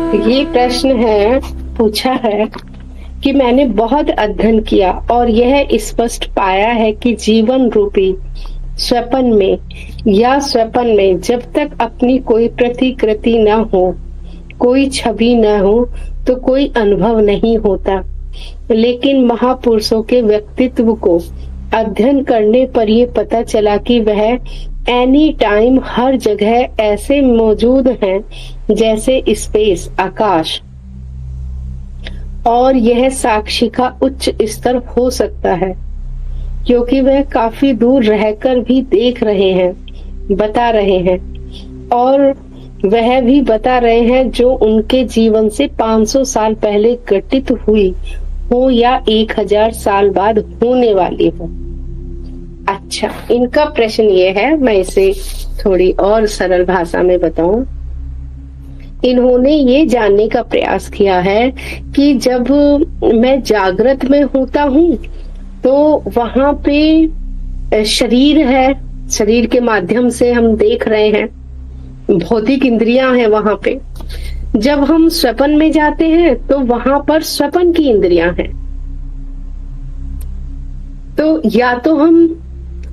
ये प्रश्न है, पूछा है कि मैंने बहुत अध्ययन किया और यह स्पष्ट पाया है कि जीवन रूपी स्वप्न में जब तक अपनी कोई प्रतिकृति न हो, कोई छवि न हो, तो कोई अनुभव नहीं होता। लेकिन महापुरुषों के व्यक्तित्व को अध्ययन करने पर यह पता चला कि वह एनी टाइम हर जगह ऐसे मौजूद हैं जैसे स्पेस, आकाश। और यह साक्षी का उच्च स्तर हो सकता है क्योंकि वह काफी दूर रहकर भी देख रहे हैं, बता रहे हैं, और वह भी बता रहे हैं जो उनके जीवन से 500 साल पहले घटित हुई हो या 1000 साल बाद होने वाली हो। अच्छा, इनका प्रश्न ये है, मैं इसे थोड़ी और सरल भाषा में बताऊं। इन्होंने ये जानने का प्रयास किया है कि जब मैं जागृत में होता हूँ तो वहां पे शरीर है, शरीर के माध्यम से हम देख रहे हैं, भौतिक इंद्रियां हैं वहां पे। जब हम स्वप्न में जाते हैं तो वहां पर स्वप्न की इंद्रियां हैं। तो या तो हम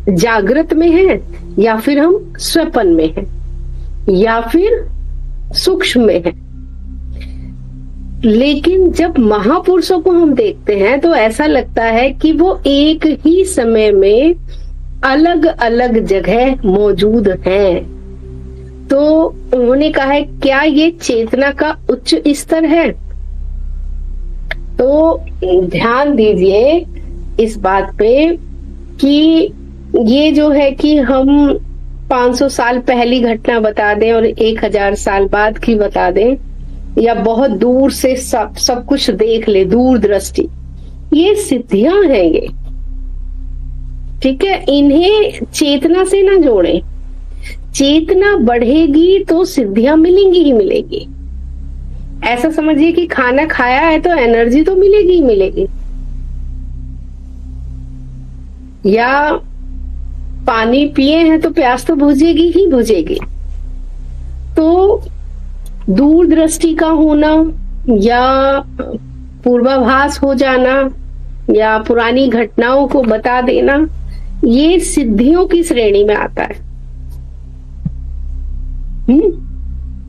जागृत में हैं या फिर हम स्वप्न में हैं या फिर सूक्ष्म में है। लेकिन जब महापुरुषों को हम देखते हैं तो ऐसा लगता है कि वो एक ही समय में अलग अलग जगह मौजूद हैं। तो उन्होंने कहा है, क्या ये चेतना का उच्च स्तर है? तो ध्यान दीजिए इस बात पे कि ये जो है कि हम 500 साल पहली घटना बता दें और 1000 साल बाद की बता दें, या बहुत दूर से सब कुछ देख ले, दूरदृष्टि, ये सिद्धियां हैं ये। ठीक है, इन्हें चेतना से ना जोड़ें। चेतना बढ़ेगी तो सिद्धियां मिलेंगी ही मिलेगी। ऐसा समझिए कि खाना खाया है तो एनर्जी तो मिलेगी ही मिलेगी, या पानी पिए हैं तो प्यास तो बुझेगी ही बुझेगी। तो दूरदृष्टि का होना या पूर्वाभास हो जाना या पुरानी घटनाओं को बता देना, ये सिद्धियों की श्रेणी में आता है।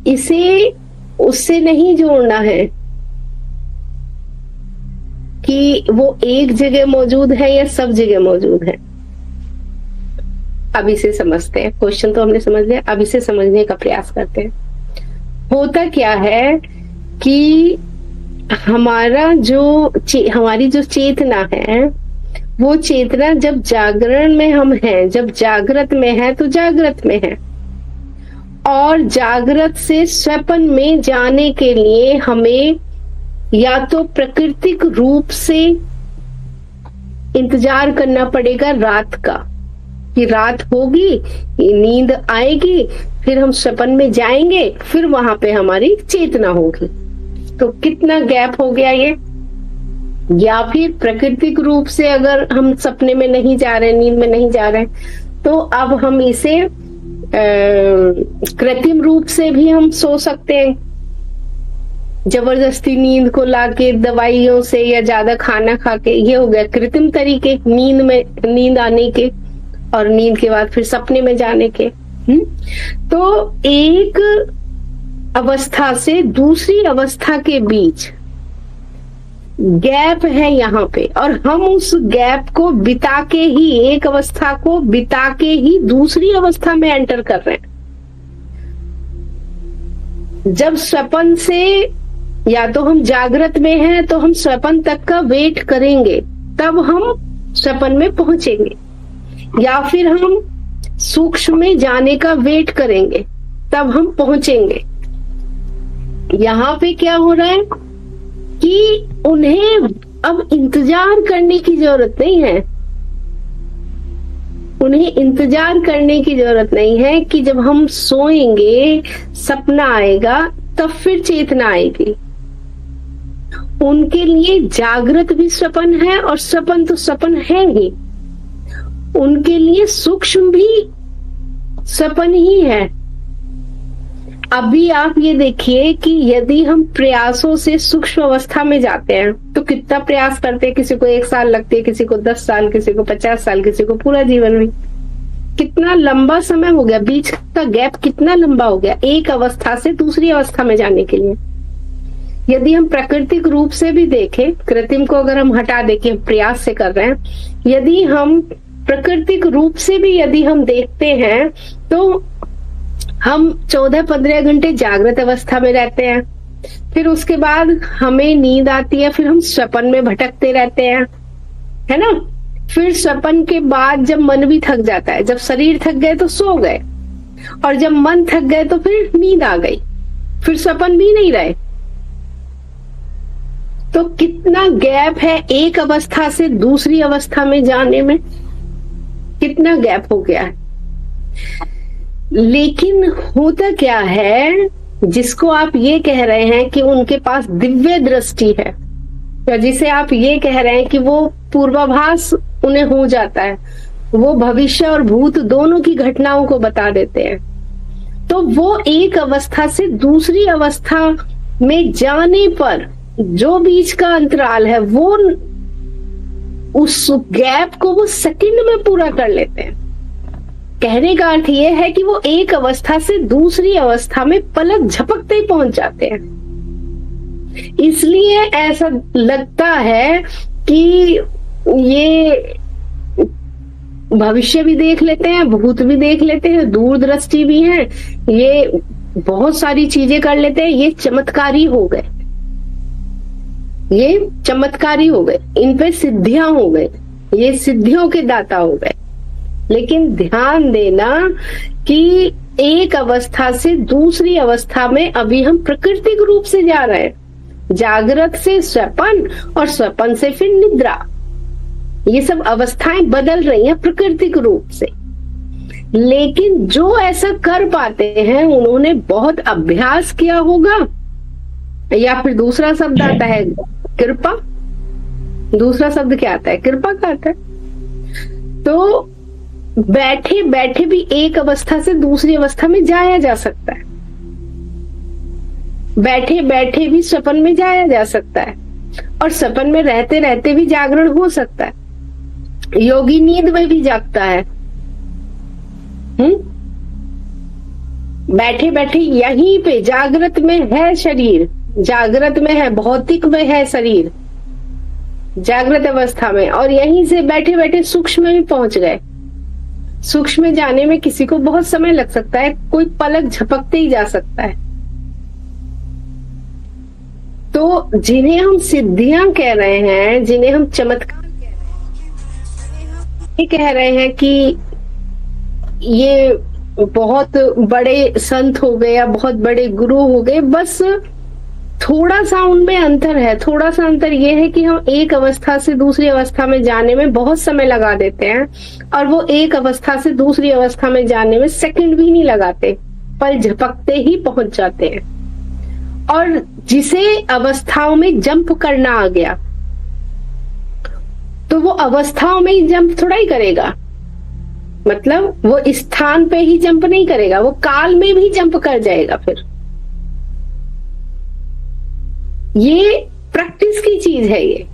इसे उससे नहीं जोड़ना है कि वो एक जगह मौजूद है या सब जगह मौजूद है। अब इसे समझते हैं। क्वेश्चन तो हमने समझ लिया, अब इसे समझने का प्रयास करते हैं। होता क्या है कि हमारी जो चेतना है, वो चेतना जब जागरण में हम हैं, जब जागृत में है तो जागृत में है, और जागृत से स्वप्न में जाने के लिए हमें या तो प्राकृतिक रूप से इंतजार करना पड़ेगा रात का, कि रात होगी, नींद आएगी, फिर हम स्वप्न में जाएंगे, फिर वहां पे हमारी चेतना होगी। तो कितना गैप हो गया ये। या फिर प्राकृतिक रूप से अगर हम सपने में नहीं जा रहे, नींद में नहीं जा रहे, तो अब हम इसे कृत्रिम रूप से भी हम सो सकते हैं। जबरदस्ती नींद को लाके दवाइयों से या ज्यादा खाना खा के, ये हो गया कृत्रिम तरीके नींद आने के, और नींद के बाद फिर सपने में जाने के। तो एक अवस्था से दूसरी अवस्था के बीच गैप है यहाँ पे, और हम उस गैप को बिता के ही, एक अवस्था को बिता के ही दूसरी अवस्था में एंटर कर रहे हैं। जब स्वप्न से, या तो हम जागृत में हैं तो हम स्वप्न तक का वेट करेंगे, तब हम स्वप्न में पहुंचेंगे, या फिर हम सूक्ष्म में जाने का वेट करेंगे, तब हम पहुंचेंगे। यहाँ पे क्या हो रहा है कि उन्हें अब इंतजार करने की जरूरत नहीं है। उन्हें इंतजार करने की जरूरत नहीं है कि जब हम सोएंगे, सपना आएगा, तब फिर चेतना आएगी। उनके लिए जागृत भी स्वप्न है और स्वप्न तो स्वप्न है ही। उनके लिए सूक्ष्म भी स्वप्न ही है। अभी आप ये देखिए कि यदि हम प्रयासों से सूक्ष्म अवस्था में जाते हैं तो कितना प्रयास करते हैं, किसी को 1 साल लगती है, किसी को 10 साल, किसी को 50 साल, किसी को पूरा जीवन में। कितना लंबा समय हो गया, बीच का गैप कितना लंबा हो गया एक अवस्था से दूसरी अवस्था में जाने के लिए। यदि हम प्राकृतिक रूप से भी देखें, कृत्रिम को अगर हम हटा दें कि हम प्रयास से कर रहे हैं, यदि हम प्राकृतिक रूप से भी यदि हम देखते हैं तो हम 14-15 घंटे जागृत अवस्था में रहते हैं, फिर उसके बाद हमें नींद आती है, फिर हम स्वप्न में भटकते रहते हैं, है ना। फिर स्वप्न के बाद जब मन भी थक जाता है, जब शरीर थक गए तो सो गए, और जब मन थक गए तो फिर नींद आ गई, फिर स्वप्न भी नहीं रहे। तो कितना गैप है एक अवस्था से दूसरी अवस्था में जाने में, कितना गैप हो गया है। लेकिन होता क्या है, जिसको आप ये कह रहे हैं कि उनके पास दिव्य दृष्टि है, या जिसे आप ये कह रहे हैं कि वो पूर्वाभास उन्हें हो जाता है, वो भविष्य और भूत दोनों की घटनाओं को बता देते हैं, तो वो एक अवस्था से दूसरी अवस्था में जाने पर जो बीच का अंतराल है, वो उस गैप को वो सेकंड में पूरा कर लेते हैं। कहने का अर्थ ये है कि वो एक अवस्था से दूसरी अवस्था में पलक झपकते ही पहुंच जाते हैं। इसलिए ऐसा लगता है कि ये भविष्य भी देख लेते हैं, भूत भी देख लेते हैं, दूरदृष्टि भी है, ये बहुत सारी चीजें कर लेते हैं, ये चमत्कारी हो गए, ये चमत्कारी हो गए, इन पे सिद्धियां हो गए, ये सिद्धियों के दाता हो गए। लेकिन ध्यान देना कि एक अवस्था से दूसरी अवस्था में अभी हम प्राकृतिक रूप से जा रहे हैं, जागृत से स्वप्न और स्वप्न से फिर निद्रा, ये सब अवस्थाएं बदल रही हैं प्राकृतिक रूप से। लेकिन जो ऐसा कर पाते हैं उन्होंने बहुत अभ्यास किया होगा, या फिर दूसरा शब्द आता है कृपा। दूसरा शब्द क्या आता है? कृपा का आता है। तो बैठे बैठे भी एक अवस्था से दूसरी अवस्था में जाया जा सकता है, बैठे बैठे भी स्वप्न में जाया जा सकता है, और स्वप्न में रहते रहते भी जागरण हो सकता है। योगी नींद में भी जागता है। बैठे बैठे यहीं पे जागृत में है शरीर, जागृत में है, भौतिक में है शरीर, जागृत अवस्था में, और यहीं से बैठे बैठे सूक्ष्म में भी पहुंच गए। सूक्ष्म में जाने में किसी को बहुत समय लग सकता है, कोई पलक झपकते ही जा सकता है। तो जिन्हें हम सिद्धियां कह रहे हैं, जिन्हें हम चमत्कार कह रहे हैं, ये कह रहे हैं कि ये बहुत बड़े संत हो गए या बहुत बड़े गुरु हो गए, बस थोड़ा सा उनमें अंतर है। थोड़ा सा अंतर ये है कि हम एक अवस्था से दूसरी अवस्था में जाने में बहुत समय लगा देते हैं, और वो एक अवस्था से दूसरी अवस्था में जाने में सेकंड भी नहीं लगाते, पल झपकते ही पहुंच जाते हैं। और जिसे अवस्थाओं में जंप करना आ गया, तो वो अवस्थाओं में ही जंप थोड़ा ही करेगा, मतलब वो स्थान पे ही जंप नहीं करेगा, वो काल में भी जंप कर जाएगा। फिर ये प्रैक्टिस की चीज है ये।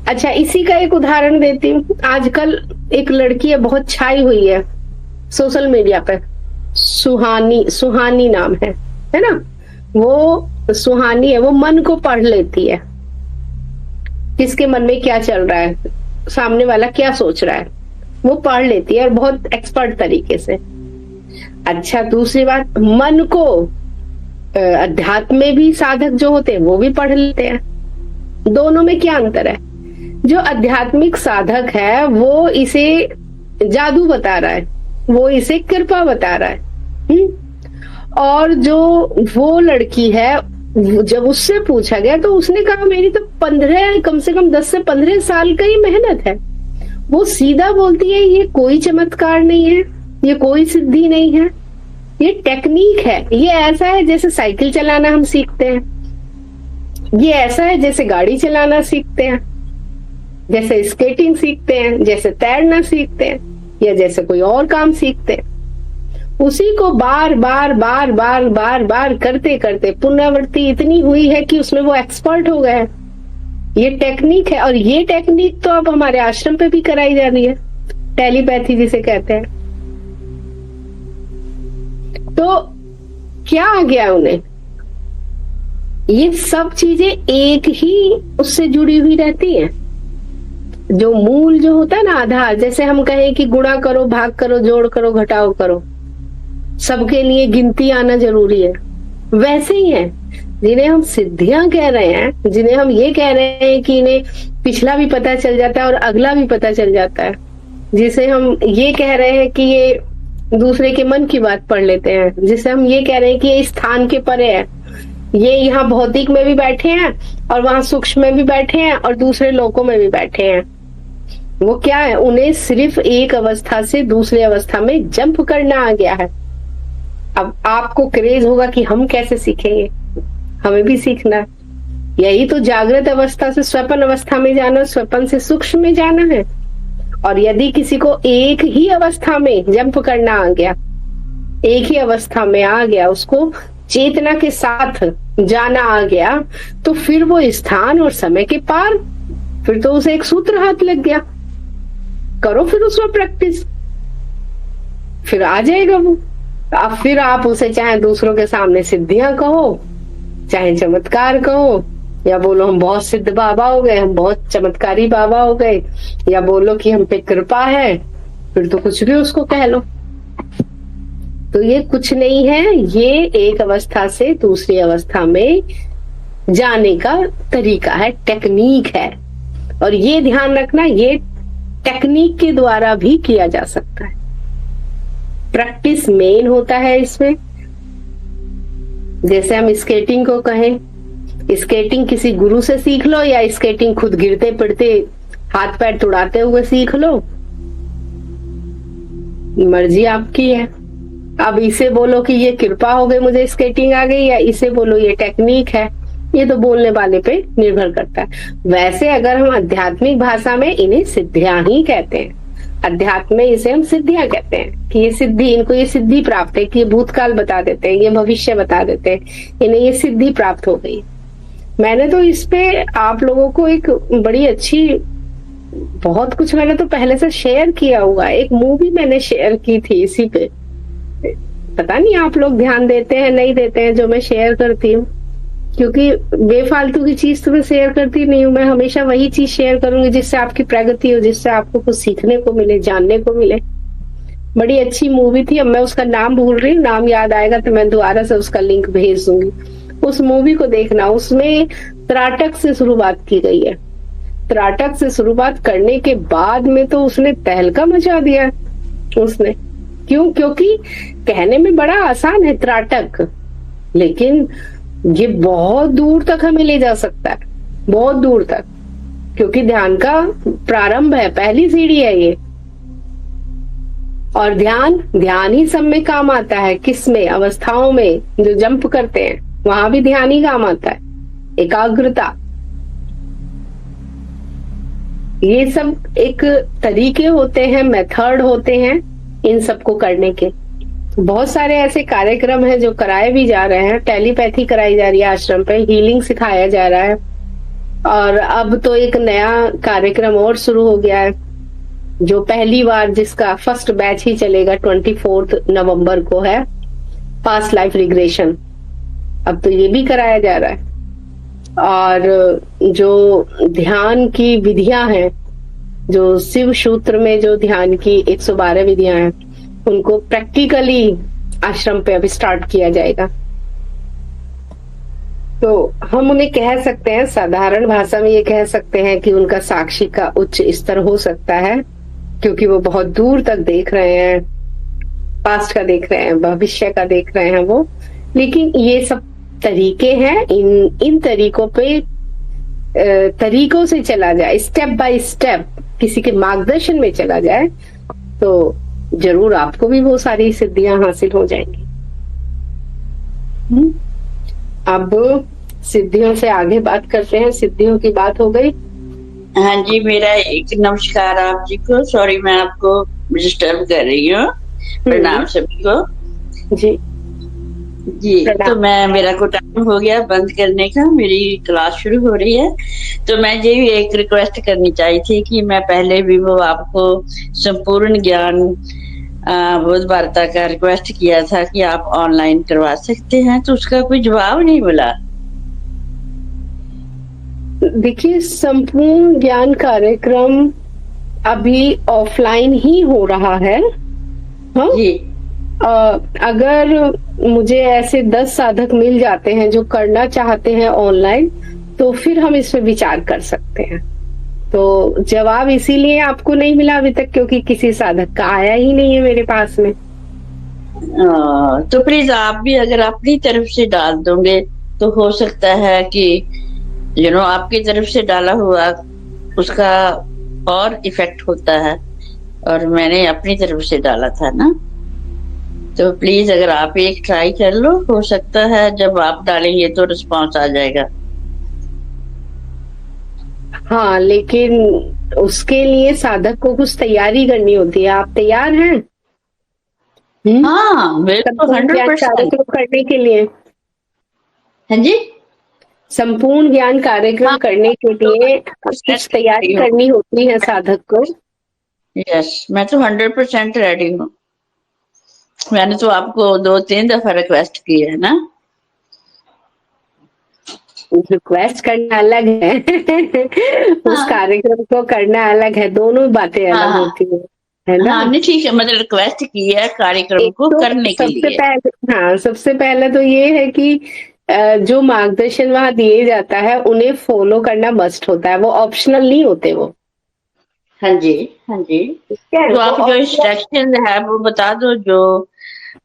अच्छा, इसी का एक उदाहरण देती हूँ। आजकल एक लड़की है, बहुत छाई हुई है सोशल मीडिया पे, सुहानी नाम है ना। वो सुहानी है, वो मन को पढ़ लेती है, किसके मन में क्या चल रहा है, सामने वाला क्या सोच रहा है, वो पढ़ लेती है, और बहुत एक्सपर्ट तरीके से। अच्छा, दूसरी बात, मन को अध्यात्म में भी साधक जो होते हैं वो भी पढ़ लेते हैं। दोनों में क्या अंतर है? जो आध्यात्मिक साधक है वो इसे जादू बता रहा है, वो इसे कृपा बता रहा है। और जो वो लड़की है, जब उससे पूछा गया तो उसने कहा मेरी तो 15, कम से कम 10 से 15 साल का ही मेहनत है। वो सीधा बोलती है ये कोई चमत्कार नहीं है, ये कोई सिद्धि नहीं है, ये टेक्निक है। ये ऐसा है जैसे साइकिल चलाना हम सीखते हैं, ये ऐसा है जैसे गाड़ी चलाना सीखते हैं, जैसे स्केटिंग सीखते हैं, जैसे तैरना सीखते हैं, या जैसे कोई और काम सीखते हैं। उसी को बार बार बार बार बार बार करते करते पुनरावृत्ति इतनी हुई है कि उसमें वो एक्सपर्ट हो गए। ये टेक्निक है, और ये टेक्निक तो अब हमारे आश्रम पे भी कराई जा रही है, टेलीपैथी जिसे कहते हैं। तो क्या आ गया उन्हें, ये सब चीजें एक ही उससे जुड़ी हुई रहती हैं। जो मूल जो होता है ना, आधार, जैसे हम कहें कि गुणा करो, भाग करो, जोड़ करो, घटाओ करो, सबके लिए गिनती आना जरूरी है, वैसे ही है। जिन्हें हम सिद्धियां कह रहे हैं, जिन्हें हम ये कह रहे हैं कि इन्हें पिछला भी पता चल जाता है और अगला भी पता चल जाता है, जिसे हम ये कह रहे हैं कि ये दूसरे के मन की बात पढ़ लेते हैं, जिसे हम ये कह रहे हैं कि ये स्थान के परे है, ये यहाँ भौतिक में भी बैठे हैं और वहां सूक्ष्म में भी बैठे हैं और दूसरे लोकों में भी बैठे हैं। वो क्या है, उन्हें सिर्फ एक अवस्था से दूसरी अवस्था में जंप करना आ गया है। अब आपको क्रेज होगा कि हम कैसे सीखेंगे, हमें भी सीखना है। यही तो जागृत अवस्था से स्वप्न अवस्था में जाना, स्वप्न से सूक्ष्म में जाना है। और यदि किसी को एक ही अवस्था में जंप करना आ गया, एक ही अवस्था में आ गया, उसको चेतना के साथ जाना आ गया, तो फिर वो स्थान और समय के पार, फिर तो उसे एक सूत्र हाथ लग गया। करो फिर उसमें प्रैक्टिस, फिर आ जाएगा वो। अब फिर आप उसे चाहे दूसरों के सामने सिद्धियां कहो, चाहे चमत्कार कहो, या बोलो हम बहुत सिद्ध बाबा हो गए, हम बहुत चमत्कारी बाबा हो गए, या बोलो कि हम पे कृपा है, फिर तो कुछ भी उसको कह लो। तो ये कुछ नहीं है, ये एक अवस्था से दूसरी अवस्था में जाने का तरीका है, टेक्निक है। और ये ध्यान रखना, ये टेक्निक के द्वारा भी किया जा सकता है। प्रैक्टिस मेन होता है इसमें। जैसे हम स्केटिंग को कहें, स्केटिंग किसी गुरु से सीख लो या स्केटिंग खुद गिरते पड़ते हाथ पैर तुड़ाते हुए सीख लो, मर्जी आपकी है। अब इसे बोलो कि ये कृपा हो गई, मुझे स्केटिंग आ गई, या इसे बोलो ये टेक्निक है, ये तो बोलने वाले पे निर्भर करता है। वैसे अगर हम आध्यात्मिक भाषा में इन्हें सिद्धियां ही कहते हैं, अध्यात्म में इसे हम सिद्धियां कहते हैं कि ये सिद्धि, इनको ये सिद्धि प्राप्त है, कि ये भूतकाल बता देते हैं, ये भविष्य बता देते हैं, इन्हें ये सिद्धि प्राप्त हो गई। मैंने तो इस पे आप लोगों को एक बड़ी अच्छी, बहुत कुछ मैंने तो पहले से शेयर किया हुआ, एक मूवी मैंने शेयर की थी इसी पे। पता नहीं आप लोग ध्यान देते हैं नहीं देते हैं जो मैं शेयर करती हूँ, क्योंकि बेफालतू की चीज तो मैं शेयर करती नहीं हूँ। मैं हमेशा वही चीज शेयर करूंगी जिससे आपकी प्रगति हो, जिससे आपको कुछ सीखने को मिले, जानने को मिले। बड़ी अच्छी मूवी थी, अब मैं उसका नाम भूल रही हूँ, नाम याद आएगा तो मैं दोबारा से उसका लिंक भेज दूंगी। उस मूवी को देखना, उसमें त्राटक से शुरुआत की गई है। त्राटक से शुरुआत करने के बाद में तो उसने तहलका मचा दिया उसने। क्यों? क्योंकि कहने में बड़ा आसान है त्राटक, लेकिन ये बहुत दूर तक हमें ले जा सकता है, बहुत दूर तक, क्योंकि ध्यान का प्रारंभ है, पहली सीढ़ी है ये। और ध्यान ही सब में काम आता है। किस में? अवस्थाओं में जो जंप करते हैं वहां भी ध्यान ही काम आता है। एकाग्रता, ये सब एक तरीके होते हैं, मेथड होते हैं इन सबको करने के। बहुत सारे ऐसे कार्यक्रम हैं जो कराए भी जा रहे हैं। टेलीपैथी कराई जा रही है आश्रम पे, हीलिंग सिखाया जा रहा है, और अब तो एक नया कार्यक्रम और शुरू हो गया है जो पहली बार, जिसका फर्स्ट बैच ही चलेगा 24 नवंबर को है, पास्ट लाइफ रिग्रेशन। अब तो ये भी कराया जा रहा है। और जो ध्यान की विधियां हैं, जो शिव सूत्र में जो ध्यान की 112 विधियां हैं, उनको प्रैक्टिकली आश्रम पे अभी स्टार्ट किया जाएगा। तो हम उन्हें कह सकते हैं, साधारण भाषा में ये कह सकते हैं कि उनका साक्षी का उच्च स्तर हो सकता है, क्योंकि वो बहुत दूर तक देख रहे हैं, पास्ट का देख रहे हैं, भविष्य का देख रहे हैं वो। लेकिन ये सब तरीके हैं, इन तरीकों पे तरीकों से चला जाए, स्टेप बाय स्टेप किसी के मार्गदर्शन में चला जाए, तो जरूर आपको भी वो सारी सिद्धियां हासिल हो जाएंगी। अब सिद्धियों से आगे बात करते हैं। सिद्धियों की बात हो गई। हाँ जी, मेरा एक नमस्कार आप जी को। सॉरी मैं आपको डिस्टर्ब कर रही हूँ। प्रणाम सभी को। जी जी। तो प्रणाम। मेरा को टाइम हो गया बंद करने का, मेरी क्लास शुरू हो रही है। तो मैं ये भी एक रिक्वेस्ट करनी चाहिए थी कि मैं पहले भी वो आपको संपूर्ण ज्ञान बोध वार्ता का रिक्वेस्ट किया था कि आप ऑनलाइन करवा सकते हैं, तो उसका कोई जवाब नहीं मिला। देखिए, संपूर्ण ज्ञान कार्यक्रम अभी ऑफलाइन ही हो रहा है। हाँ, जी। अगर मुझे ऐसे 10 साधक मिल जाते हैं जो करना चाहते हैं ऑनलाइन, तो फिर हम इस पे विचार कर सकते हैं। तो जवाब इसीलिए आपको नहीं मिला अभी तक क्योंकि किसी साधक का आया ही नहीं है मेरे पास में। तो प्लीज आप भी अगर अपनी तरफ से डाल दोगे तो हो सकता है कि आपकी तरफ से डाला हुआ उसका और इफेक्ट होता है, और मैंने अपनी तरफ से डाला था ना। तो प्लीज अगर आप एक ट्राई कर लो, हो सकता है जब आप डालेंगे तो रिस्पॉन्स आ जाएगा। हाँ, लेकिन उसके लिए साधक को कुछ तैयारी करनी होती है। आप तैयार हैं? हाँ बिल्कुल, संपूर्ण ज्ञान 100%। कार्यक्रम करने के लिए? हाँ जी। संपूर्ण ज्ञान कार्यक्रम हाँ, करने के लिए कुछ तैयारी करनी होती है साधक को। यस, मैं तो 100% रेडी हूँ। मैंने तो आपको 2-3 दफा रिक्वेस्ट की है ना। रिक्वेस्ट करना अलग है उस हाँ कार्यक्रम को करना अलग है, दोनों बातें हाँ अलग हाँ होती है ना। हाँ, नहीं ठीक है, मतलब रिक्वेस्ट की है कार्यक्रम एक को तो करने के सबसे लिए। पहले, हाँ, सबसे पहले तो ये है कि जो मार्गदर्शन वहाँ दिए जाता है उन्हें फॉलो करना मस्ट होता है, वो ऑप्शनल नहीं होते वो। हाँ जी। हाँ जी। ठीक है, तो वो आप जो optional। इंस्ट्रक्शन है वो बता दो, जो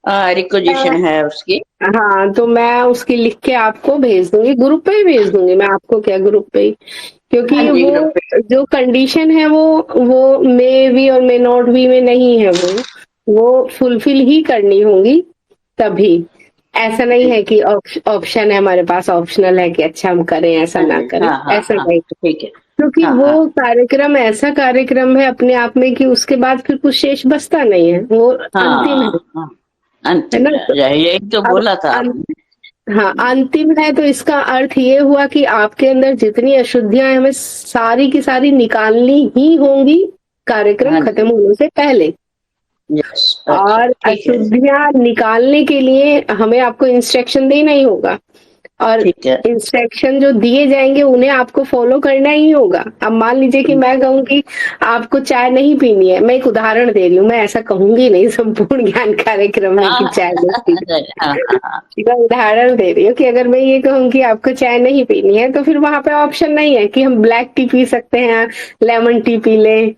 रिक्वेजिशन है उसकी। हाँ, तो मैं उसकी लिख के आपको भेज दूंगी, ग्रुप पे ही भेज दूंगी मैं आपको, क्या ग्रुप पे ही, हाँ क्योंकि जी, वो ग्रुप पे। जो कंडीशन है वो मे भी और मे नॉट भी में नहीं है, वो फुलफिल ही करनी होंगी तभी। ऐसा नहीं जी। है कि ऑप्शन है हमारे पास, ऑप्शनल है कि अच्छा हम करें ऐसा हाँ ना जी। करें, हाँ हाँ ऐसा हाँ, नहीं। ठीक है। क्योंकि हाँ हाँ वो कार्यक्रम ऐसा कार्यक्रम है अपने आप में कि उसके बाद फिर कुछ शेष बचता नहीं है, वो अंतिम हाँ हाँ, है अंतिम ना। तो है, यही तो अब बोला था आपने। हाँ, अंतिम है तो इसका अर्थ ये हुआ कि आपके अंदर जितनी अशुद्धियां हैं हमें सारी की सारी निकालनी ही होंगी कार्यक्रम हाँ खत्म जी। होने से पहले। यस, अच्छा और ठीक है। अशुद्धियां निकालने के लिए हमें आपको इंस्ट्रक्शन देना ही होगा, और ठीक है। इंस्ट्रक्शन जो दिए जाएंगे उन्हें आपको फॉलो करना ही होगा। अब मान लीजिए कि मैं कहूँ कि आपको चाय नहीं पीनी है, मैं एक उदाहरण दे रही हूँ, मैं ऐसा कहूंगी नहीं संपूर्ण ज्ञान कार्यक्रम में कि हाँ चाय नहीं पीनी। हाँ हाँ हाँ। मैं उदाहरण दे रही हूँ कि अगर मैं ये कहूँ कि आपको चाय नहीं पीनी है, तो फिर वहां पे ऑप्शन नहीं है कि हम ब्लैक टी पी सकते हैं, लेमन टी पी लें,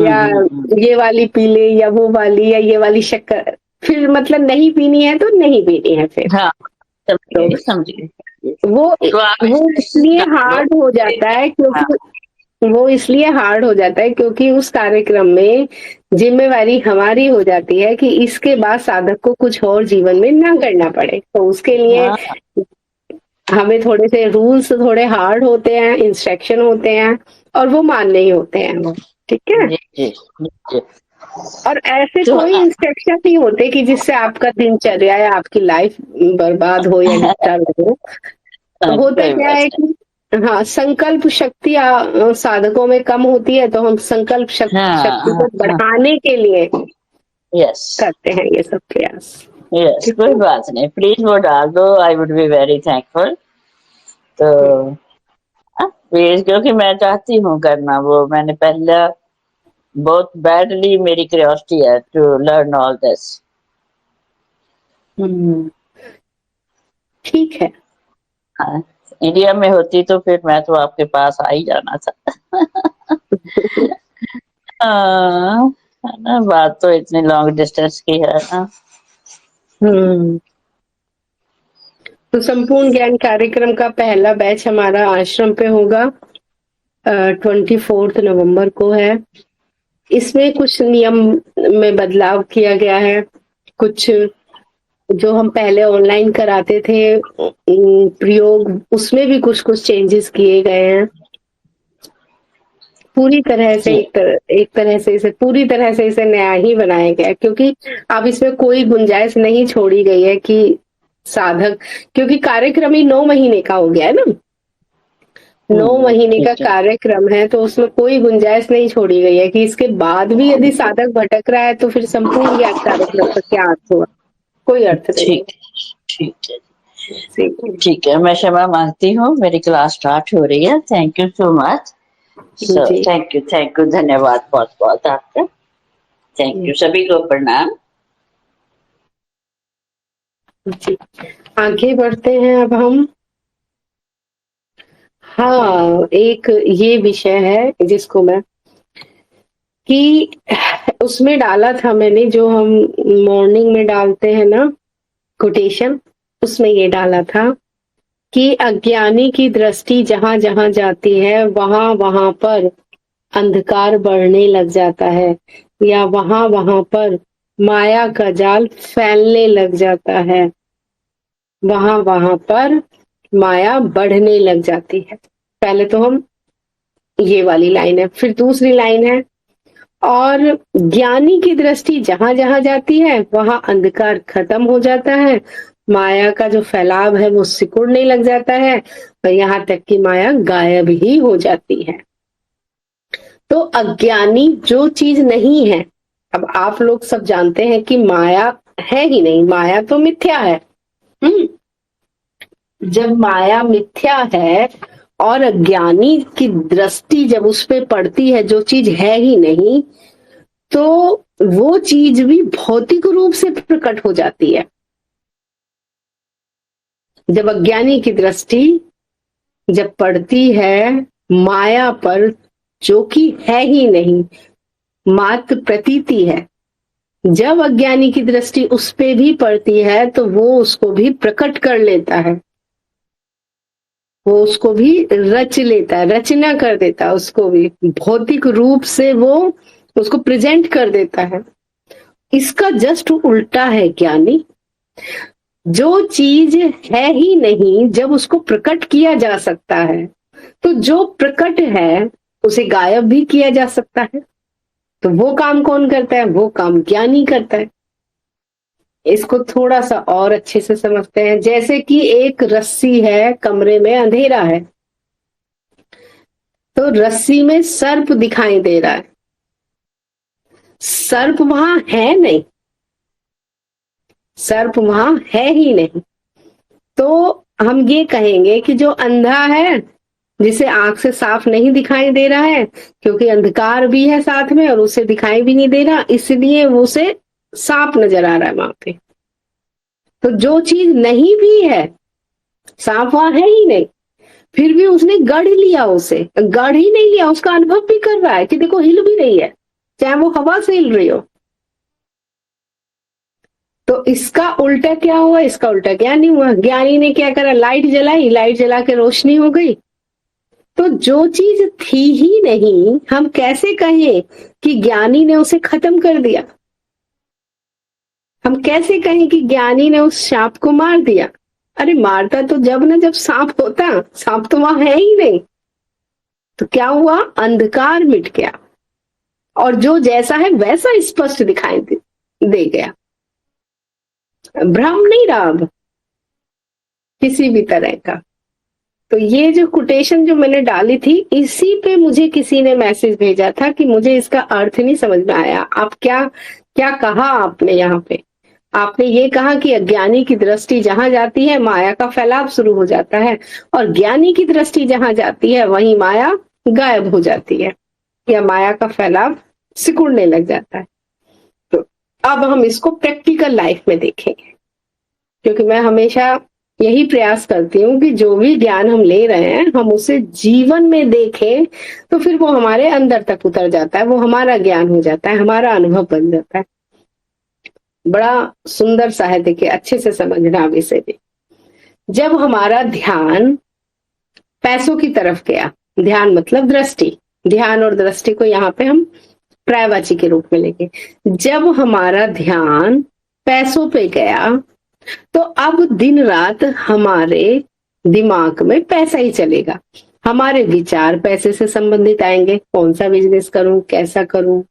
या हम्म। ये वाली पी ले, या वो वाली, या ये वाली शक्कर। फिर मतलब नहीं पीनी है तो नहीं पीनी है फिर। हाँ, समझ तो गए समझ गए। वो तो आप वो इंस्ट्रक्शन इसलिए डाल दो। हार्ड हो जाता है हाँ। क्योंकि वो इसलिए हार्ड हो जाता है क्योंकि उस कार्यक्रम में जिम्मेवारी हमारी हो जाती है कि इसके बाद साधक को कुछ और जीवन में ना करना पड़े। तो उसके लिए हाँ हमें थोड़े से रूल्स थोड़े हार्ड होते हैं, इंस्ट्रक्शन होते हैं, और वो मानने ही होते हैं वो। ठीक है। जी जी जी। और ऐसे तो कोई इंस्ट्रक्शन नहीं होते कि जिससे आपका दिनचर्या या आपकी लाइफ बर्बाद हो या डिस्टर्ब हो। होता कोई क्या बात है नहीं। कि हाँ, संकल्प शक्ति साधकों में कम होती है, तो हम संकल्प शक्ति हाँ को हाँ, बढ़ाने के लिए यस करते हैं ये सब प्रयास। यस, ठीक कोई है। बात नहीं, प्लीज वो डाल दो, I would be very thankful. तो प्लीज, क्योंकि मैं चाहती हूँ करना, वो मैंने पहला बहुत बैडली मेरी क्यूरियोसिटी है टू लर्न ऑल दिस। हम्म, ठीक है। हाँ, इंडिया में होती तो फिर मैं तो आपके पास आ ही जाना था। हाँ, है ना, बात तो इतनी लॉन्ग डिस्टेंस की है ना। हम्म, तो संपूर्ण ज्ञान कार्यक्रम का पहला बैच हमारा आश्रम पे होगा, 24 नवंबर को है। इसमें कुछ नियम में बदलाव किया गया है। कुछ जो हम पहले ऑनलाइन कराते थे प्रयोग, उसमें भी कुछ कुछ चेंजेस किए गए हैं। पूरी तरह से जी एक तरह से इसे पूरी तरह से इसे नया ही बनाया गया है, क्योंकि अब इसमें कोई गुंजाइश नहीं छोड़ी गई है कि साधक, क्योंकि कार्यक्रम ही 9 महीने का हो गया है ना, 9 महीने का ठीक है। कार्यक्रम है, तो उसमें कोई गुंजाइश नहीं छोड़ी गई है कि इसके बाद भी यदि साधक भटक रहा है तो फिर संपूर्ण ज्ञान कार्यक्रम का क्या अर्थ हुआ, कोई अर्थ नहीं ठीक ठीक है। है। ठीक है, मैं क्षमा मांगती हूँ, मेरी क्लास स्टार्ट हो रही है। Thank you so much. So जी थैंक यू, धन्यवाद बहुत बहुत आपका। थैंक यू, सभी को प्रणाम। जी, आगे बढ़ते हैं अब हम। हाँ, एक ये विषय है जिसको मैं कि उसमें डाला था मैंने, जो हम मॉर्निंग में डालते हैं ना कोटेशन, उसमें ये डाला था कि अज्ञानी की दृष्टि जहां जहां जाती है वहां वहां पर अंधकार बढ़ने लग जाता है, या वहां वहां पर माया का जाल फैलने लग जाता है, वहां वहां पर माया बढ़ने लग जाती है। पहले तो हम ये वाली लाइन है, फिर दूसरी लाइन है, और ज्ञानी की दृष्टि जहां जहां जाती है वहां अंधकार खत्म हो जाता है, माया का जो फैलाव है वो सिकुड़ने लग जाता है, और यहाँ तक कि माया गायब ही हो जाती है। तो अज्ञानी जो चीज नहीं है, अब आप लोग सब जानते हैं कि माया है ही नहीं, माया तो मिथ्या है। जब माया मिथ्या है और अज्ञानी की दृष्टि जब उस पे पड़ती है, जो चीज है ही नहीं, तो वो चीज भी भौतिक रूप से प्रकट हो जाती है। जब अज्ञानी की दृष्टि जब पड़ती है माया पर, जो कि है ही नहीं, मात्र प्रतीति है, जब अज्ञानी की दृष्टि उस पे भी पड़ती है तो वो उसको भी प्रकट कर लेता है, वो उसको भी रच लेता है, रचना कर देता है, उसको भी भौतिक रूप से वो उसको प्रेजेंट कर देता है। इसका जस्ट उल्टा है ज्ञानी। जो चीज है ही नहीं, जब उसको प्रकट किया जा सकता है, तो जो प्रकट है उसे गायब भी किया जा सकता है। तो वो काम कौन करता है? वो काम ज्ञानी करता है। इसको थोड़ा सा और अच्छे से समझते हैं। जैसे कि एक रस्सी है, कमरे में अंधेरा है, तो रस्सी में सर्प दिखाई दे रहा है, सर्प वहां है नहीं, सर्प वहां है ही नहीं। तो हम ये कहेंगे कि जो अंधा है, जिसे आंख से साफ नहीं दिखाई दे रहा है, क्योंकि अंधकार भी है साथ में और उसे दिखाई भी नहीं दे रहा, इसलिए वो उसे सांप नजर आ रहा है वहां पे। तो जो चीज नहीं भी है, सांप वहां है ही नहीं, फिर भी उसने गढ़ लिया, उसे गढ़ ही नहीं लिया, उसका अनुभव भी कर रहा है कि देखो हिल भी रही है, चाहे वो हवा से हिल रही हो। तो इसका उल्टा क्या हुआ? इसका उल्टा ज्ञानी हुआ। ज्ञानी ने क्या करा? लाइट जलाई, लाइट जला के रोशनी हो गई। तो जो चीज थी ही नहीं, हम कैसे कहें कि ज्ञानी ने उसे खत्म कर दिया? हम कैसे कहें कि ज्ञानी ने उस सांप को मार दिया? अरे मारता तो जब सांप होता, सांप तो वहां है ही नहीं। तो क्या हुआ? अंधकार मिट गया और जो जैसा है वैसा स्पष्ट दिखाई दे गया। भ्रम नहीं रहा अब किसी भी तरह का। तो ये जो कोटेशन जो मैंने डाली थी, इसी पे मुझे किसी ने मैसेज भेजा था कि मुझे इसका अर्थ नहीं समझ में आया। आप क्या क्या कहा आपने यहाँ पे? आपने ये कहा कि अज्ञानी की दृष्टि जहां जाती है माया का फैलाव शुरू हो जाता है, और ज्ञानी की दृष्टि जहां जाती है वहीं माया गायब हो जाती है, या माया का फैलाव सिकुड़ने लग जाता है। तो अब हम इसको प्रैक्टिकल लाइफ में देखेंगे, क्योंकि मैं हमेशा यही प्रयास करती हूँ कि जो भी ज्ञान हम ले रहे हैं हम उसे जीवन में देखें, तो फिर वो हमारे अंदर तक उतर जाता है, वो हमारा ज्ञान हो जाता है, हमारा अनुभव बन जाता है। बड़ा सुंदर सा है, देखिए अच्छे से समझना अब इसे भी। जब हमारा ध्यान पैसों की तरफ गया, ध्यान मतलब दृष्टि, ध्यान और दृष्टि को यहाँ पे हम पर्यायवाची के रूप में लेंगे। जब हमारा ध्यान पैसों पे गया, तो अब दिन रात हमारे दिमाग में पैसा ही चलेगा। हमारे विचार पैसे से संबंधित आएंगे, कौन सा बिजनेस करूं, कैसा करूं,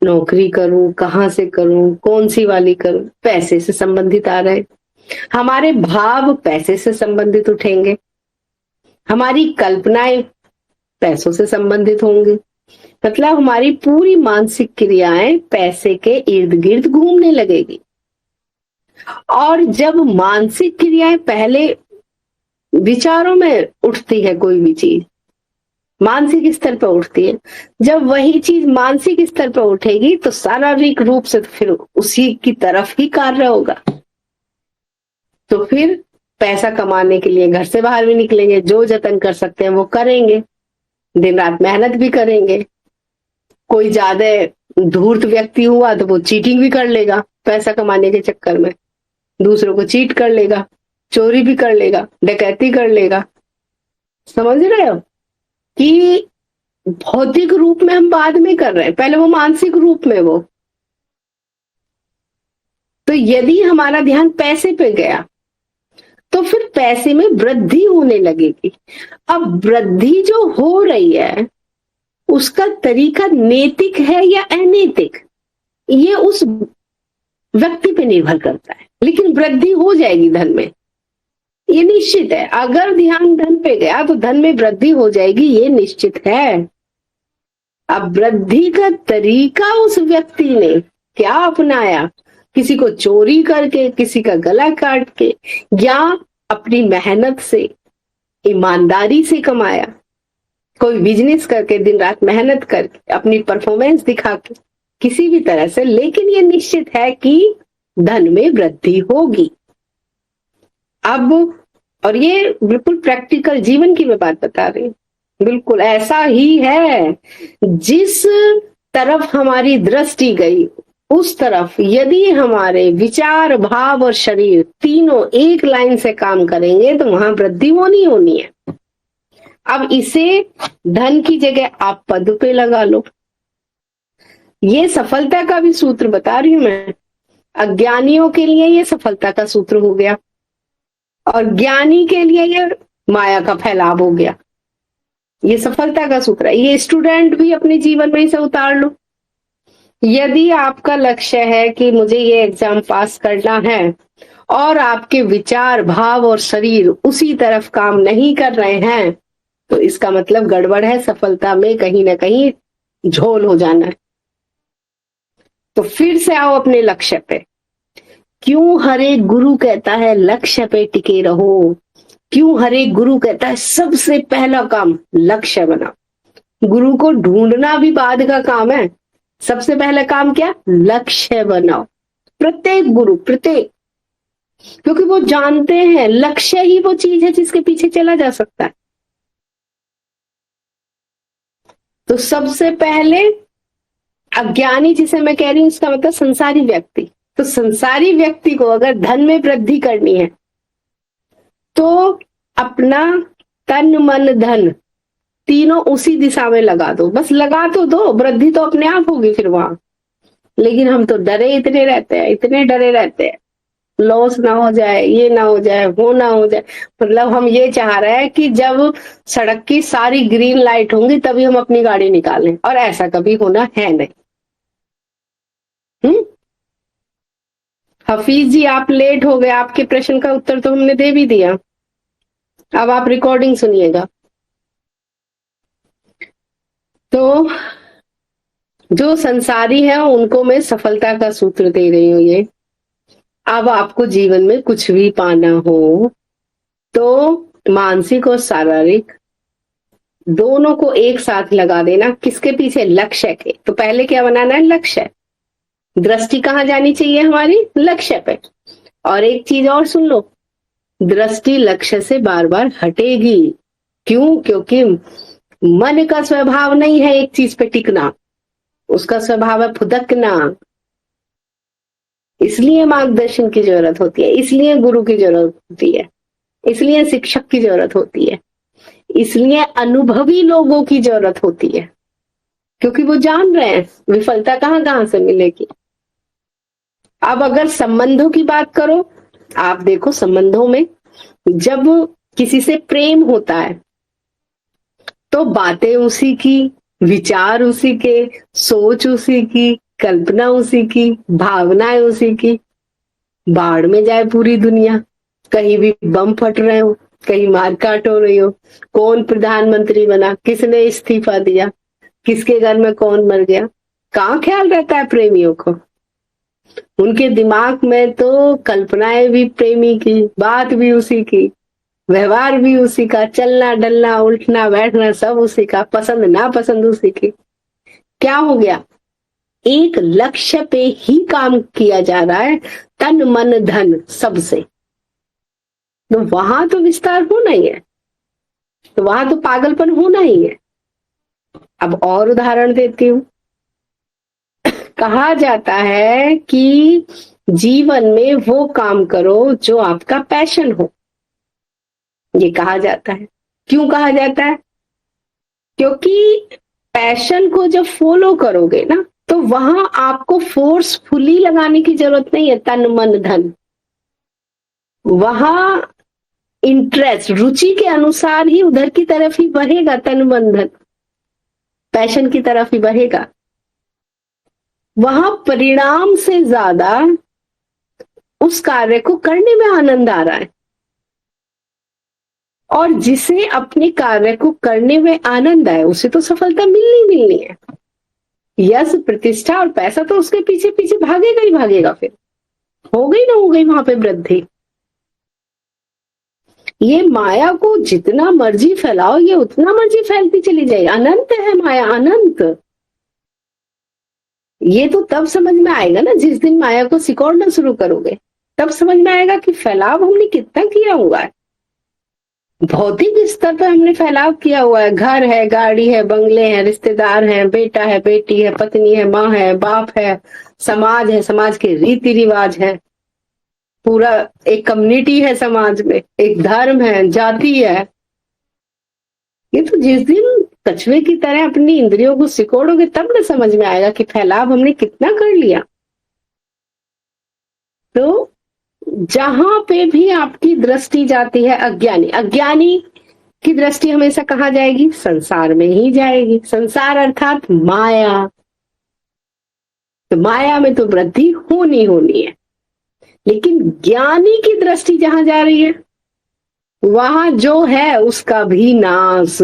नौकरी करूं, कहां से करूं, कौन सी वाली करूं, पैसे से संबंधित आ रहे हैं। हमारे भाव पैसे से संबंधित उठेंगे, हमारी कल्पनाएं पैसों से संबंधित होंगी। मतलब हमारी पूरी मानसिक क्रियाएं पैसे के इर्द गिर्द घूमने लगेगी। और जब मानसिक क्रियाएं पहले विचारों में उठती है, कोई भी चीज मानसिक स्तर पर उठती है, जब वही चीज मानसिक स्तर पर उठेगी तो शारीरिक रूप से तो फिर उसी की तरफ ही कार्य होगा। तो फिर पैसा कमाने के लिए घर से बाहर भी निकलेंगे, जो जतन कर सकते हैं वो करेंगे, दिन रात मेहनत भी करेंगे। कोई ज्यादा धूर्त व्यक्ति हुआ तो वो चीटिंग भी कर लेगा, पैसा कमाने के चक्कर में दूसरों को चीट कर लेगा, चोरी भी कर लेगा, डकैती कर लेगा। समझ रहे हो कि भौतिक रूप में हम बाद में कर रहे हैं, पहले वो मानसिक रूप में वो। तो यदि हमारा ध्यान पैसे पे गया तो फिर पैसे में वृद्धि होने लगेगी। अब वृद्धि जो हो रही है उसका तरीका नैतिक है या अनैतिक, ये उस व्यक्ति पे निर्भर करता है, लेकिन वृद्धि हो जाएगी धन में, ये निश्चित है। अगर ध्यान धन पे गया तो धन में वृद्धि हो जाएगी, ये निश्चित है। अब वृद्धि का तरीका उस व्यक्ति ने क्या अपनाया, किसी को चोरी करके, किसी का गला काट के, या अपनी मेहनत से, ईमानदारी से कमाया, कोई बिजनेस करके, दिन रात मेहनत करके, अपनी परफॉर्मेंस दिखा के, किसी भी तरह से, लेकिन ये निश्चित है कि धन में वृद्धि होगी। अब और ये बिल्कुल प्रैक्टिकल जीवन की मैं बात बता रही हूँ, बिल्कुल ऐसा ही है। जिस तरफ हमारी दृष्टि गई उस तरफ यदि हमारे विचार, भाव और शरीर तीनों एक लाइन से काम करेंगे तो वहां वृद्धि होनी होनी है। अब इसे धन की जगह आप पद पे लगा लो। ये सफलता का भी सूत्र बता रही हूं मैं। अज्ञानियों के लिए ये सफलता का सूत्र हो गया और ज्ञानी के लिए ये माया का फैलाव हो गया। ये सफलता का सूत्र है। ये स्टूडेंट भी अपने जीवन में इसे उतार लो। यदि आपका लक्ष्य है कि मुझे ये एग्जाम पास करना है और आपके विचार, भाव और शरीर उसी तरफ काम नहीं कर रहे हैं तो इसका मतलब गड़बड़ है, सफलता में कहीं ना कहीं झोल हो जाना है। तो फिर से आओ अपने लक्ष्य पे। क्यों हर एक गुरु कहता है लक्ष्य पे टिके रहो? क्यों हर एक गुरु कहता है सबसे पहला काम लक्ष्य बनाओ? गुरु को ढूंढना भी बाद का काम है, सबसे पहला काम क्या? लक्ष्य बनाओ। प्रत्येक गुरु, प्रत्येक, क्योंकि वो जानते हैं लक्ष्य ही वो चीज है जिसके पीछे चला जा सकता है। तो सबसे पहले अज्ञानी जिसे मैं कह रही हूं इसका मतलब संसारी व्यक्ति। तो संसारी व्यक्ति को अगर धन में वृद्धि करनी है तो अपना तन, मन, धन तीनों उसी दिशा में लगा दो। बस लगा तो दो, वृद्धि तो अपने आप होगी फिर वहां। लेकिन हम तो डरे इतने रहते हैं, इतने डरे रहते हैं, लॉस ना हो जाए, ये ना हो जाए, वो ना हो जाए। मतलब हम ये चाह रहे हैं कि जब सड़क की सारी ग्रीन लाइट होंगी तभी हम अपनी गाड़ी निकालें, और ऐसा कभी होना है नहीं। हफीज जी आप लेट हो गए, आपके प्रश्न का उत्तर तो हमने दे भी दिया। अब आप रिकॉर्डिंग सुनिएगा। तो जो संसारी है उनको मैं सफलता का सूत्र दे रही हूं ये। अब आपको जीवन में कुछ भी पाना हो तो मानसिक और शारीरिक दोनों को एक साथ लगा देना। किसके पीछे? लक्ष्य के। तो पहले क्या बनाना है? लक्ष्य। दृष्टि कहाँ जानी चाहिए हमारी? लक्ष्य पे। और एक चीज और सुन लो, दृष्टि लक्ष्य से बार बार हटेगी। क्यों? क्योंकि मन का स्वभाव नहीं है एक चीज पे टिकना, उसका स्वभाव है फुदकना। इसलिए मार्गदर्शन की जरूरत होती है, इसलिए गुरु की जरूरत होती है, इसलिए शिक्षक की जरूरत होती है, इसलिए अनुभवी लोगों की जरूरत होती है, क्योंकि वो जान रहे हैं विफलता कहाँ कहाँ से मिलेगी। अब अगर संबंधों की बात करो, आप देखो संबंधों में जब किसी से प्रेम होता है तो बातें उसी की, विचार उसी के, सोच उसी की, कल्पना उसी की, भावनाएं उसी की। बाढ़ में जाए पूरी दुनिया, कहीं भी बम फट रहे हो, कहीं मारकाट हो रही हो, कौन प्रधानमंत्री बना, किसने इस्तीफा दिया, किसके घर में कौन मर गया, कहाँ ख्याल रहता है प्रेमियों को। उनके दिमाग में तो कल्पनाएं भी प्रेमी की, बात भी उसी की, व्यवहार भी उसी का, चलना डलना उठना बैठना सब उसी का, पसंद ना पसंद उसी की। क्या हो गया, एक लक्ष्य पे ही काम किया जा रहा है, तन मन धन सबसे। तो वहां तो विस्तार होना ही है, तो वहां तो पागलपन होना ही है। अब और उदाहरण देती हूँ। कहा जाता है कि जीवन में वो काम करो जो आपका पैशन हो, ये कहा जाता है। क्यों कहा जाता है? क्योंकि पैशन को जब फॉलो करोगे ना, तो वहां आपको फोर्सफुली लगाने की जरूरत नहीं है तन मन धन। वहां इंटरेस्ट, रुचि के अनुसार ही उधर की तरफ ही बहेगा तन मन धन, पैशन की तरफ ही बहेगा। वहां परिणाम से ज्यादा उस कार्य को करने में आनंद आ रहा है। और जिसे अपने कार्य को करने में आनंद आए उसे तो सफलता मिलनी मिलनी है। यश प्रतिष्ठा और पैसा तो उसके पीछे पीछे भागेगा ही भागेगा, फिर हो गई ना हो गई वहां पे वृद्धि। ये माया को जितना मर्जी फैलाओ, ये उतना मर्जी फैलती चली जाएगी। अनंत है माया, अनंत। ये तो तब समझ में आएगा ना जिस दिन माया को सिकोड़ना शुरू करोगे, तब समझ में आएगा कि फैलाव हमने कितना किया हुआ है। भौतिक स्तर पर हमने फैलाव किया हुआ है, घर है, गाड़ी है, बंगले हैं, रिश्तेदार हैं, बेटा है, बेटी है, पत्नी है, माँ है, बाप है, समाज है, समाज के रीति रिवाज है, पूरा एक कम्युनिटी है समाज में, एक धर्म है, जाति है। ये तो जिस दिन कछुए की तरह अपनी इंद्रियों को सिकोड़ोगे तब ना समझ में आएगा कि फैलाव हमने कितना कर लिया। तो जहां पे भी आपकी दृष्टि जाती है, अज्ञानी की दृष्टि हमेशा कहाँ जाएगी? संसार में ही जाएगी। संसार अर्थात माया। तो माया में तो वृद्धि होनी होनी है, लेकिन ज्ञानी की दृष्टि जहां जा रही है वहां जो है उसका भी नाश,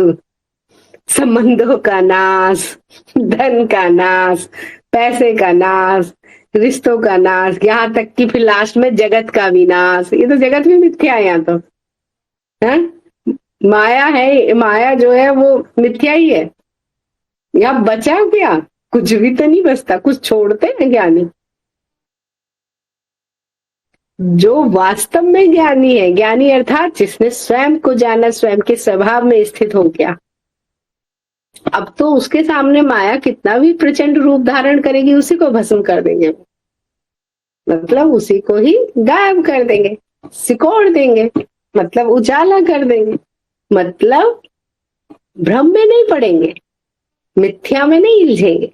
संबंधों का नाश, धन का नाश, पैसे का नाश, रिश्तों का नाश, यहाँ तक कि फिर लास्ट में जगत का विनाश। ये तो जगत भी मिथ्या है, यहाँ तो है माया है, माया जो है वो मिथ्या ही है। यहाँ बचा क्या? कुछ भी तो नहीं बचता, कुछ छोड़ते हैं ज्ञानी। जो वास्तव में ज्ञानी है, ज्ञानी अर्थात जिसने स्वयं को जाना, स्वयं के स्वभाव में स्थित हो गया, अब तो उसके सामने माया कितना भी प्रचंड रूप धारण करेगी उसी को भस्म कर देंगे, मतलब उसी को ही गायब कर देंगे, सिकोड़ देंगे, मतलब उजाला कर देंगे, मतलब भ्रम में नहीं पड़ेंगे, मिथ्या में नहीं उलझेंगे।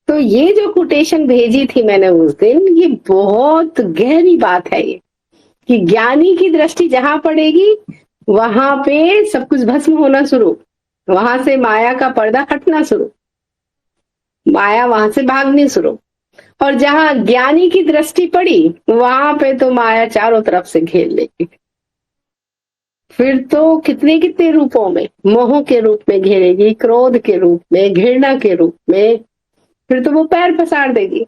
तो ये जो कोटेशन भेजी थी मैंने उस दिन, ये बहुत गहरी बात है ये, कि ज्ञानी की दृष्टि जहां पड़ेगी वहां पे सब कुछ भस्म होना शुरू, वहां से माया का पर्दा हटना शुरू, माया वहां से भागनी शुरू। और जहां ज्ञानी की दृष्टि पड़ी वहां पे तो माया चारों तरफ से घेर लेगी। फिर तो कितने कितने रूपों में, मोह के रूप में घेरेगी, क्रोध के रूप में, घृणा के रूप में, फिर तो वो पैर पसार देगी।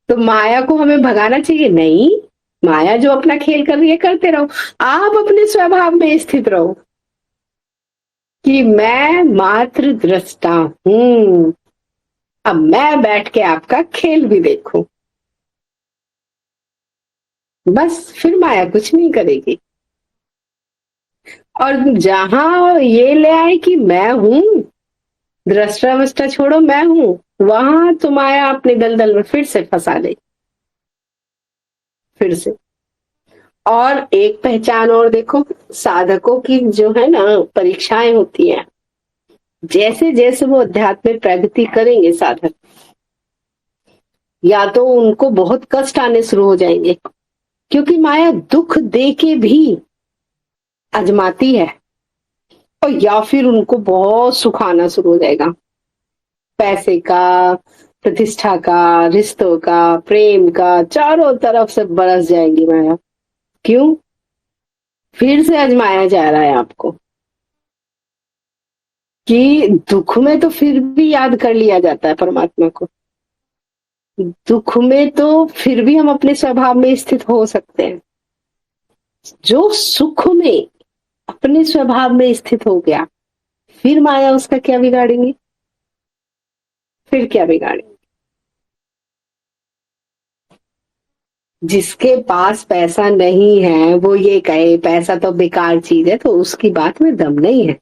तो माया को हमें भगाना चाहिए? नहीं, माया जो अपना खेल कर रही है करते रहो, आप अपने स्वभाव में स्थित रहो कि मैं मात्र दृष्टा हूं, अब मैं बैठ के आपका खेल भी देखूं। बस फिर माया कुछ नहीं करेगी। और जहां ये ले आए कि मैं हूं, दृष्टावस्था छोड़ो, मैं हूं, वहां तो माया अपने दलदल में फिर से फंसा दे, फिर से। और एक पहचान और देखो, साधकों की जो है ना परीक्षाएं होती हैं, जैसे जैसे वो अध्यात्म में प्रगति करेंगे साधक, या तो उनको बहुत कष्ट आने शुरू हो जाएंगे, क्योंकि माया दुख दे के भी आजमाती है, और या फिर उनको बहुत सुखाना शुरू हो जाएगा, पैसे का, प्रतिष्ठा का, रिश्तों का, प्रेम का, चारों तरफ से बरस जाएगी माया। क्यों? फिर से आजमाया जा रहा है आपको कि दुख में तो फिर भी याद कर लिया जाता है परमात्मा को, दुख में तो फिर भी हम अपने स्वभाव में स्थित हो सकते हैं। जो सुख में अपने स्वभाव में स्थित हो गया, फिर माया उसका क्या बिगाड़ेंगी? फिर क्या बिगाड़ेंगे? जिसके पास पैसा नहीं है वो ये कहे पैसा तो बेकार चीज है, तो उसकी बात में दम नहीं है।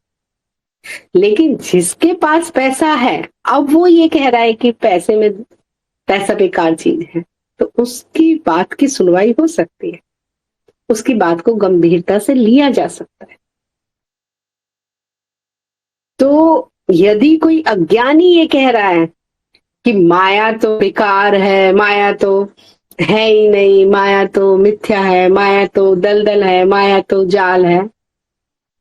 लेकिन जिसके पास पैसा है, अब वो ये कह रहा है कि पैसा बेकार चीज है, तो उसकी बात की सुनवाई हो सकती है, उसकी बात को गंभीरता से लिया जा सकता है। तो यदि कोई अज्ञानी ये कह रहा है कि माया तो बेकार है, माया तो है ही नहीं, माया तो मिथ्या है, माया तो दलदल है, माया तो जाल है,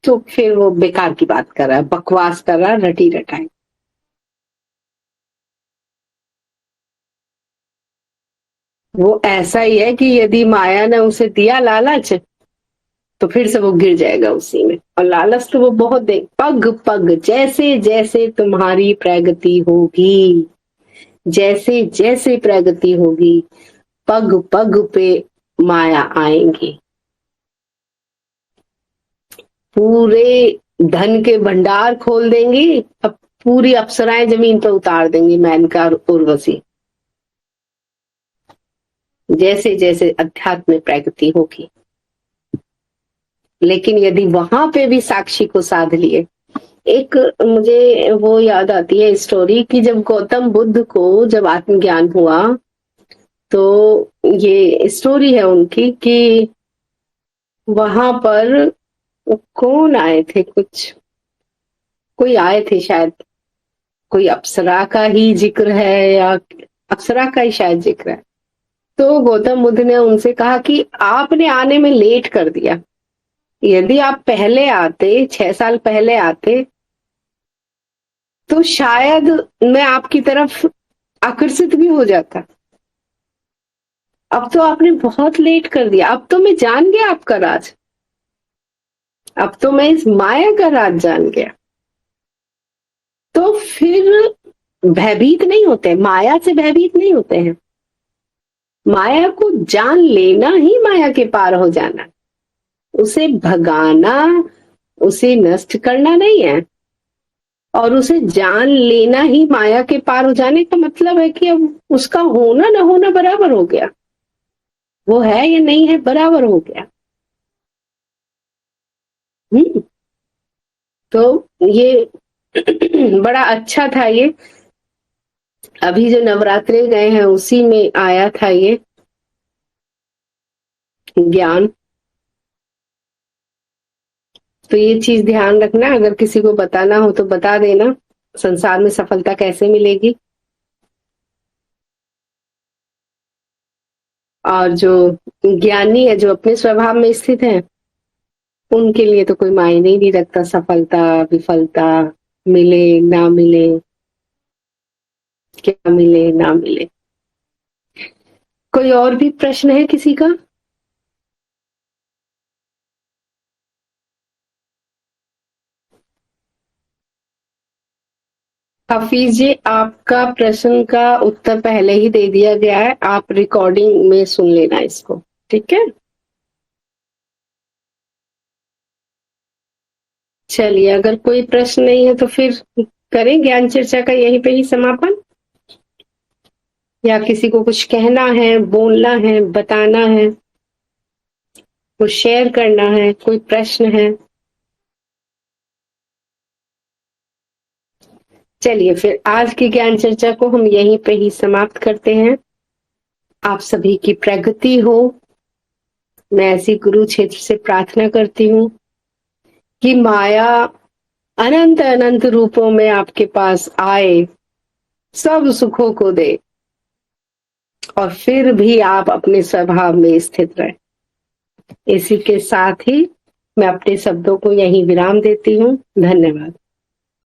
तो फिर वो बेकार की बात कर रहा है, बकवास कर रहा है, रटी रटाई। वो ऐसा ही है कि यदि माया ने उसे दिया लालच, तो फिर से वो गिर जाएगा उसी में। और लालच तो वो बहुत दे, पग पग जैसे जैसे तुम्हारी प्रगति होगी, जैसे जैसे प्रगति होगी, पग पग पे माया आएंगी, पूरे धन के भंडार खोल देंगी, अब पूरी अप्सराएं जमीन पर उतार देंगी, मेनका और उर्वशी, जैसे जैसे अध्यात्म में प्रगति होगी। लेकिन यदि वहां पे भी साक्षी को साध लिए, एक मुझे वो याद आती है स्टोरी कि जब गौतम बुद्ध को जब आत्मज्ञान हुआ, तो ये स्टोरी है उनकी कि वहां पर कौन आए थे, कोई आए थे शायद, कोई अप्सरा का ही जिक्र है या अप्सरा का ही शायद जिक्र है। तो गौतम बुद्ध ने उनसे कहा कि आपने आने में लेट कर दिया, यदि आप पहले आते, 6 साल पहले आते, तो शायद मैं आपकी तरफ आकर्षित भी हो जाता। अब तो आपने बहुत लेट कर दिया, अब तो मैं जान गया आपका राज, अब तो मैं इस माया का राज जान गया। तो फिर भयभीत नहीं होते, माया से भयभीत नहीं होते हैं। माया को जान लेना ही माया के पार हो जाना, उसे भगाना, उसे नष्ट करना नहीं है। और उसे जान लेना ही माया के पार हो जाने का मतलब है कि अब उसका होना ना होना बराबर हो गया, वो है या नहीं है बराबर हो गया। तो ये बड़ा अच्छा था। ये अभी जो नवरात्रे गए हैं उसी में आया था ये ज्ञान। तो ये चीज ध्यान रखना, अगर किसी को बताना हो तो बता देना, संसार में सफलता कैसे मिलेगी। और जो ज्ञानी है, जो अपने स्वभाव में स्थित है, उनके लिए तो कोई मायने ही नहीं रखता सफलता विफलता, मिले ना मिले, क्या मिले ना मिले। कोई और भी प्रश्न है किसी का? हफीज जी, आपका प्रश्न का उत्तर पहले ही दे दिया गया है, आप रिकॉर्डिंग में सुन लेना इसको, ठीक है? चलिए, अगर कोई प्रश्न नहीं है तो फिर करें ज्ञान चर्चा का यहीं पे ही समापन, या किसी को कुछ कहना है, बोलना है, बताना है, कुछ शेयर करना है, कोई प्रश्न है? चलिए, फिर आज की ज्ञान चर्चा को हम यहीं पे ही समाप्त करते हैं। आप सभी की प्रगति हो, मैं ऐसी गुरु क्षेत्र से प्रार्थना करती हूँ कि माया अनंत अनंत रूपों में आपके पास आए, सब सुखों को दे, और फिर भी आप अपने स्वभाव में स्थित रहे। इसी के साथ ही मैं अपने शब्दों को यहीं विराम देती हूँ। धन्यवाद।